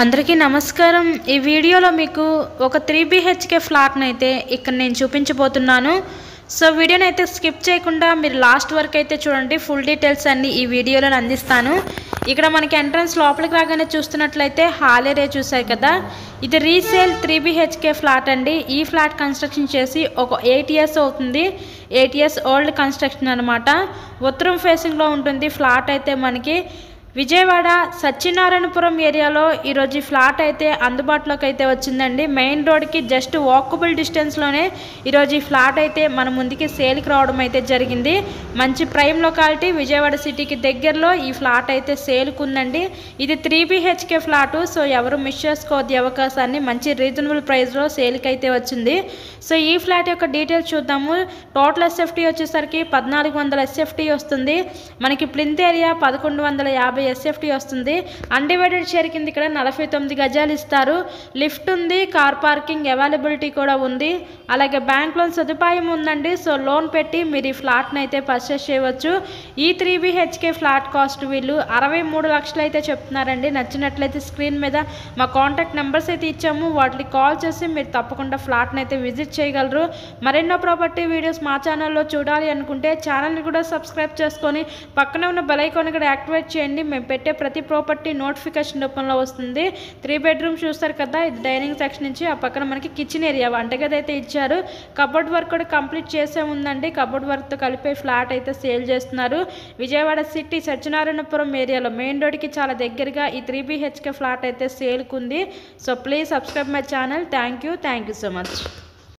అందరికీ నమస్కారం। ఈ వీడియోలో మీకు ఒక 3 BHK ఫ్లాట్‌ని అయితే ఇక్కడ నేను చూపించబోతున్నాను। సో వీడియోని అయితే స్కిప్ చేయకుండా మీరు లాస్ట్ వరకు అయితే చూడండి। ఫుల్ డీటెయిల్స్ అన్ని ఈ వీడియోలో అందిస్తాను। ఇక్కడ మనకి ఎంట్రన్స్ లోపలికి రాగానే చూస్తున్నట్లయితే హాల్ ఏరియా చూసారు కదా, ఇది రీసేల్ 3 BHK ఫ్లాట్ అండి। ఈ ఫ్లాట్ కన్స్ట్రక్షన్ చేసి ఒక 8 ఇయర్స్ అవుతుంది। 8 ఇయర్స్ ఓల్డ్ కన్స్ట్రక్షన్ అన్నమాట। ఉత్తరం ఫేసింగ్లో ఉంటుంది ఫ్లాట్ అయితే మనకి। విజయవాడ సత్యనారాయణపురం ఏరియాలో ఈరోజు ఈ ఫ్లాట్ అయితే అందుబాటులోకి అయితే వచ్చిందండి। మెయిన్ రోడ్కి జస్ట్ వాకబుల్ డిస్టెన్స్లోనే ఈరోజు ఈ ఫ్లాట్ అయితే మన ముందుకి సేల్కి రావడం అయితే జరిగింది। మంచి ప్రైమ్ లొకాలిటీ, విజయవాడ సిటీకి దగ్గరలో ఈ ఫ్లాట్ అయితే సేల్కి ఉందండి। ఇది 3 BHK ఫ్లాటు। సో ఎవరు మిస్ చేసుకోవద్దు అవకాశాన్ని, మంచి రీజనబుల్ ప్రైస్లో సేల్కి అయితే వచ్చింది। సో ఈ ఫ్లాట్ యొక్క డీటెయిల్స్ చూద్దాము। టోటల్ SFT వచ్చేసరికి 1400 SFT వస్తుంది। మనకి ప్లింత్ ఏరియా 1150 SFT వస్తుంది। అన్డివైడెడ్ షేర్ కింద ఇక్కడ 49 గజాలు ఇస్తారు। లిఫ్ట్ ఉంది, కార్ పార్కింగ్ అవైలబిలిటీ కూడా ఉంది, అలాగే బ్యాంక్ లోన్ సదుపాయం ఉందండి। సో లోన్ పెట్టి మీరు ఈ ఫ్లాట్ని అయితే పర్చేస్ చేయవచ్చు। ఈ 3 BHK ఫ్లాట్ కాస్ట్ వీళ్ళు 63 లక్షలు అయితే చెప్తున్నారండి। నచ్చినట్లయితే స్క్రీన్ మీద మా కాంటాక్ట్ నెంబర్స్ అయితే ఇచ్చాము, వాటికి కాల్ చేసి మీరు తప్పకుండా ఫ్లాట్ని అయితే విజిట్ చేయగలరు। మరెన్నో ప్రాపర్టీ వీడియోస్ మా ఛానల్లో చూడాలి అనుకుంటే ఛానల్ని కూడా సబ్స్క్రైబ్ చేసుకొని పక్కనే ఉన్న బెల్ ఐకాన్ కూడా యాక్టివేట్ చేయండి। మేము పెట్టే ప్రతి ప్రాపర్టీ నోటిఫికేషన్ రూపంలో వస్తుంది। 3 బెడ్రూమ్స్ చూస్తారు కదా, ఇది డైనింగ్ సెక్షన్ నుంచి ఆ పక్కన మనకి కిచెన్ ఏరియా వంటగది అయితే ఇచ్చారు। కబోర్డ్ వర్క్ కూడా కంప్లీట్ చేసే ఉందండి। కబోర్డ్ వర్క్తో కలిపే ఫ్లాట్ అయితే సేల్ చేస్తున్నారు। విజయవాడ సిటీ సత్యనారాయణపురం ఏరియాలో మెయిన్ రోడ్కి చాలా దగ్గరగా ఈ 3 BHK ఫ్లాట్ అయితే సేల్కి ఉంది। So please subscribe my channel. Thank you so much.